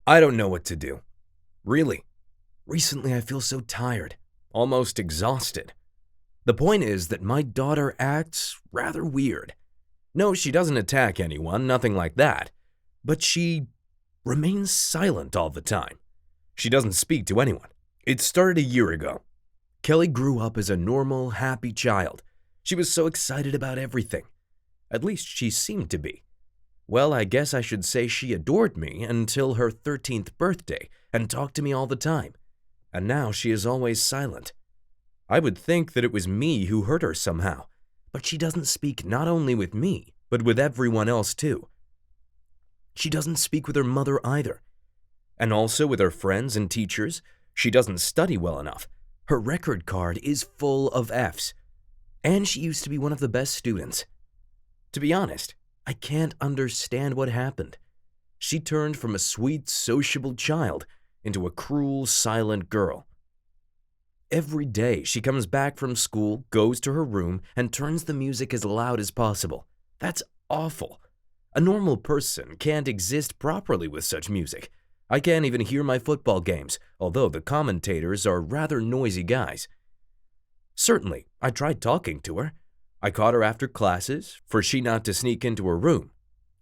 I don't know what to do. Really. Recently I feel so tired, almost exhausted. The point is that my daughter acts rather weird. No, she doesn't attack anyone, nothing like that. But she remains silent all the time. She doesn't speak to anyone. It started a year ago. Kelly grew up as a normal, happy child. She was so excited about everything. At least she seemed to be. Well, I guess I should say she adored me until her 13th birthday and talked to me all the time. And now she is always silent. I would think that it was me who hurt her somehow, but she doesn't speak not only with me, but with everyone else too. She doesn't speak with her mother either. And also with her friends and teachers, she doesn't study well enough. Her record card is full of Fs. And she used to be one of the best students. To be honest, I can't understand what happened. She turned from a sweet, sociable child into a cruel, silent girl. Every day she comes back from school, goes to her room, and turns the music as loud as possible. That's awful. A normal person can't exist properly with such music. I can't even hear my football games, although the commentators are rather noisy guys. Certainly, I tried talking to her. I caught her after classes for she not to sneak into her room.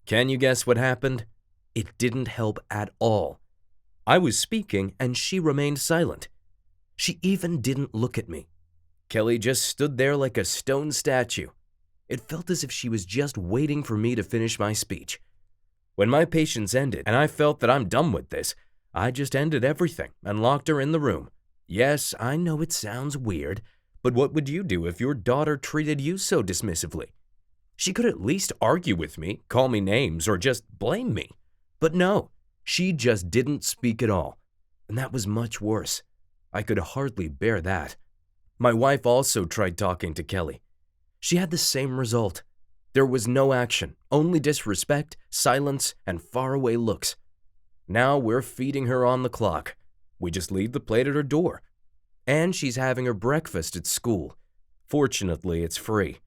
Can you guess what happened? It didn't help at all. I was speaking and she remained silent. She even didn't look at me. Kelly just stood there like a stone statue. It felt as if she was just waiting for me to finish my speech. When my patience ended and I felt that I'm done with this, I just ended everything and locked her in the room. Yes, I know it sounds weird, but what would you do if your daughter treated you so dismissively? She could at least argue with me, call me names, or just blame me. But no, she just didn't speak at all. And that was much worse. I could hardly bear that. My wife also tried talking to Kelly. She had the same result. There was no action, only disrespect, silence, and faraway looks. Now we're feeding her on the clock. We just leave the plate at her door. And she's having her breakfast at school. Fortunately, it's free.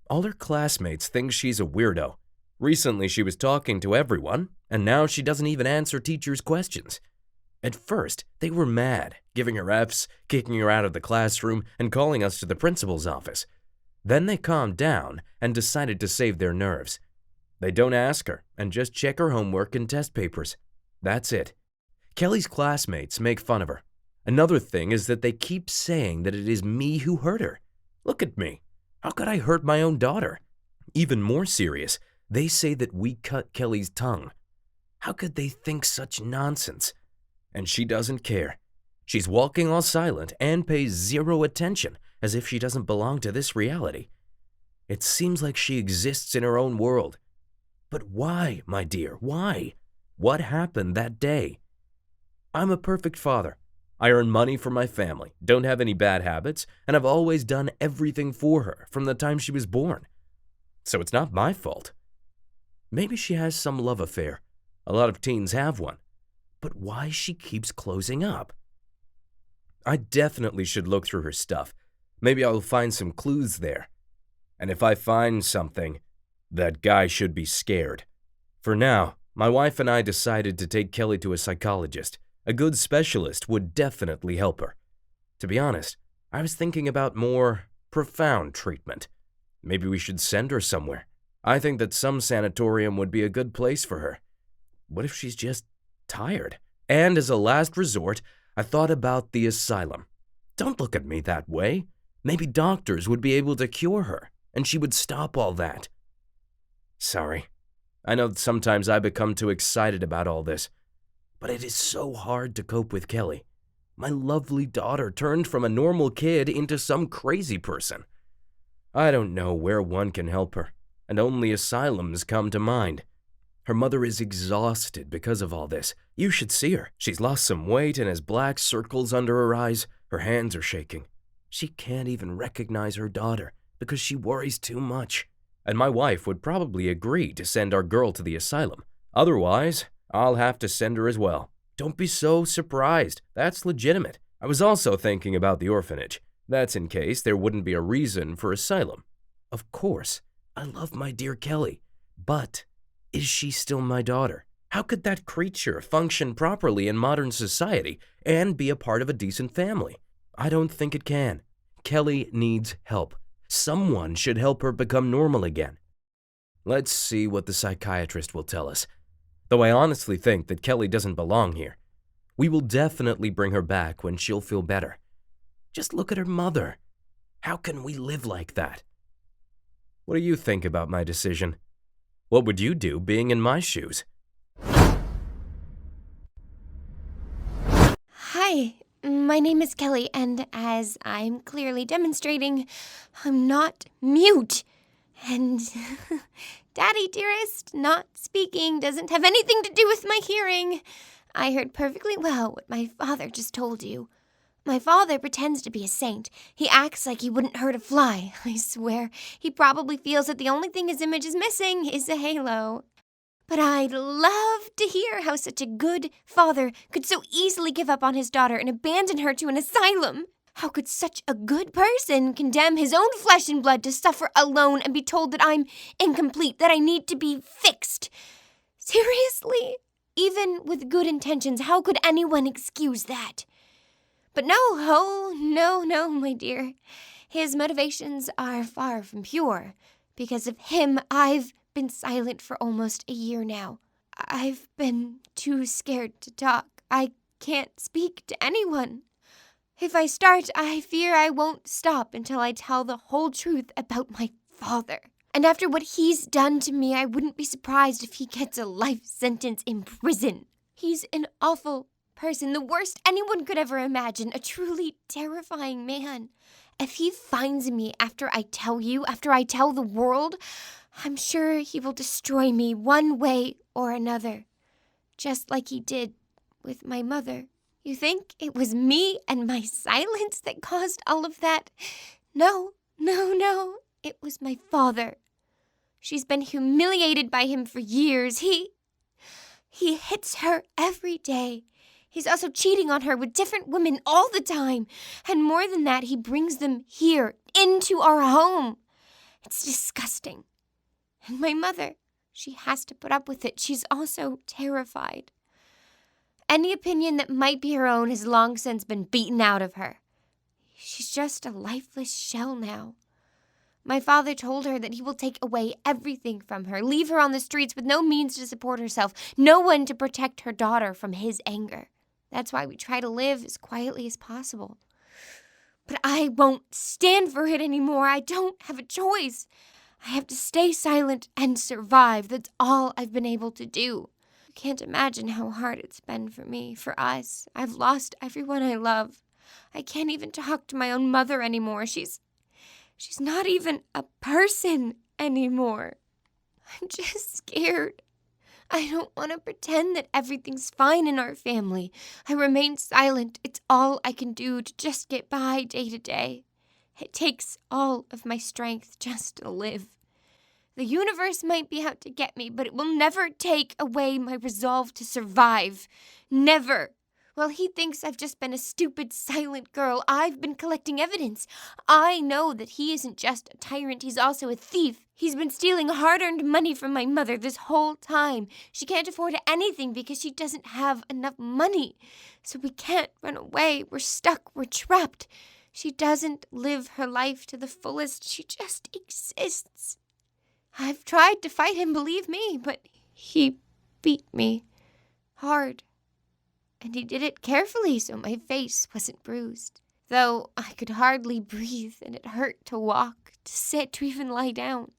All her classmates think she's a weirdo. Recently, she was talking to everyone, and now she doesn't even answer teachers' questions. At first, they were mad, giving her Fs, kicking her out of the classroom, and calling us to the principal's office. Then they calmed down and decided to save their nerves. They don't ask her and just check her homework and test papers. That's it. Kelly's classmates make fun of her. Another thing is that they keep saying that it is me who hurt her. Look at me. How could I hurt my own daughter? Even more serious, they say that we cut Kelly's tongue. How could they think such nonsense? And she doesn't care. She's walking all silent and pays zero attention, as if she doesn't belong to this reality. It seems like she exists in her own world. But why, my dear, why? What happened that day? I'm a perfect father. I earn money for my family, don't have any bad habits, and I've always done everything for her from the time she was born. So it's not my fault. Maybe she has some love affair. A lot of teens have one. But why she keeps closing up? I definitely should look through her stuff. Maybe I'll find some clues there. And if I find something, that guy should be scared. For now, my wife and I decided to take Kelly to a psychologist. A good specialist would definitely help her. To be honest, I was thinking about more profound treatment. Maybe we should send her somewhere. I think that some sanatorium would be a good place for her. What if she's just tired? And as a last resort, I thought about the asylum. Don't look at me that way. Maybe doctors would be able to cure her, and she would stop all that. Sorry. I know that sometimes I become too excited about all this, but it is so hard to cope with Kelly. My lovely daughter turned from a normal kid into some crazy person. I don't know where one can help her, and only asylums come to mind. Her mother is exhausted because of all this. You should see her. She's lost some weight and has black circles under her eyes. Her hands are shaking. She can't even recognize her daughter because she worries too much. And my wife would probably agree to send our girl to the asylum. Otherwise, I'll have to send her as well. Don't be so surprised. That's legitimate. I was also thinking about the orphanage. That's in case there wouldn't be a reason for asylum. Of course, I love my dear Kelly, but is she still my daughter? How could that creature function properly in modern society and be a part of a decent family? I don't think it can. Kelly needs help. Someone should help her become normal again. Let's see what the psychiatrist will tell us. Though I honestly think that Kelly doesn't belong here. We will definitely bring her back when she'll feel better. Just look at her mother. How can we live like that? What do you think about my decision? What would you do being in my shoes? Hi, my name is Kelly, and as I'm clearly demonstrating, I'm not mute. And Daddy dearest, not speaking doesn't have anything to do with my hearing. I heard perfectly well what my father just told you. My father pretends to be a saint. He acts like he wouldn't hurt a fly. I swear, he probably feels that the only thing his image is missing is a halo. But I'd love to hear how such a good father could so easily give up on his daughter and abandon her to an asylum. How could such a good person condemn his own flesh and blood to suffer alone and be told that I'm incomplete, that I need to be fixed? Seriously? Even with good intentions, how could anyone excuse that? But no, oh, no, my dear. His motivations are far from pure. Because of him, I've been silent for almost a year now. I've been too scared to talk. I can't speak to anyone. If I start, I fear I won't stop until I tell the whole truth about my father. And after what he's done to me, I wouldn't be surprised if he gets a life sentence in prison. He's an awful person, the worst anyone could ever imagine, a truly terrifying man. If he finds me after I tell the world, I'm sure he will destroy me one way or another, just like he did with my mother. You think it was me and my silence that caused all of that? No, it was my father. She's been humiliated by him for years. He hits her every day. He's also cheating on her with different women all the time. And more than that, he brings them here, into our home. It's disgusting. And my mother, she has to put up with it. She's also terrified. Any opinion that might be her own has long since been beaten out of her. She's just a lifeless shell now. My father told her that he will take away everything from her, leave her on the streets with no means to support herself, no one to protect her daughter from his anger. That's why we try to live as quietly as possible. But I won't stand for it anymore. I don't have a choice. I have to stay silent and survive. That's all I've been able to do. You can't imagine how hard it's been for me, for us. I've lost everyone I love. I can't even talk to my own mother anymore. She's not even a person anymore. I'm just scared. I don't want to pretend that everything's fine in our family. I remain silent. It's all I can do to just get by day to day. It takes all of my strength just to live. The universe might be out to get me, but it will never take away my resolve to survive. Never. Well, he thinks I've just been a stupid, silent girl. I've been collecting evidence. I know that he isn't just a tyrant, he's also a thief. He's been stealing hard-earned money from my mother this whole time. She can't afford anything because she doesn't have enough money. So we can't run away. We're stuck. We're trapped. She doesn't live her life to the fullest. She just exists. I've tried to fight him, believe me, but he beat me hard. And he did it carefully so my face wasn't bruised. Though I could hardly breathe and it hurt to walk, to sit, to even lie down.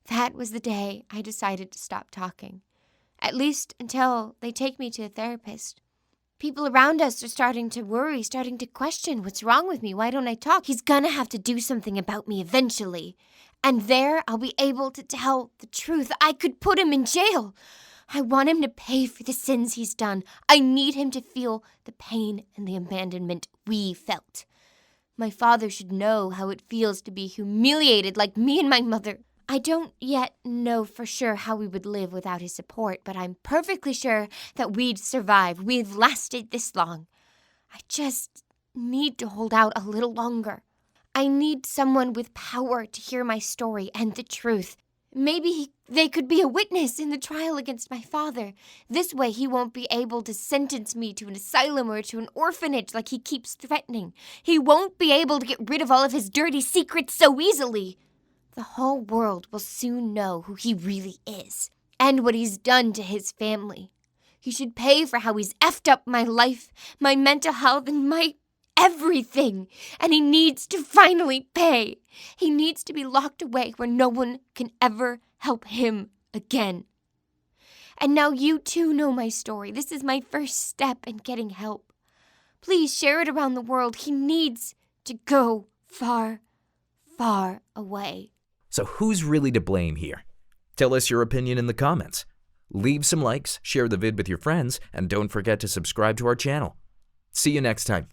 That was the day I decided to stop talking. At least until they take me to a therapist. People around us are starting to worry, starting to question, what's wrong with me? Why don't I talk? He's gonna have to do something about me eventually. And there I'll be able to tell the truth. I could put him in jail. I want him to pay for the sins he's done. I need him to feel the pain and the abandonment we felt. My father should know how it feels to be humiliated like me and my mother. I don't yet know for sure how we would live without his support, but I'm perfectly sure that we'd survive. We've lasted this long. I just need to hold out a little longer. I need someone with power to hear my story and the truth. Maybe they could be a witness in the trial against my father. This way he won't be able to sentence me to an asylum or to an orphanage like he keeps threatening. He won't be able to get rid of all of his dirty secrets so easily. The whole world will soon know who he really is and what he's done to his family. He should pay for how he's effed up my life, my mental health, and my everything. And he needs to finally pay. He needs to be locked away where no one can ever help him again. And now you too know my story. This is my first step in getting help. Please share it around the world. He needs to go far, far away. So who's really to blame here? Tell us your opinion in the comments. Leave some likes, share the vid with your friends, and don't forget to subscribe to our channel. See you next time.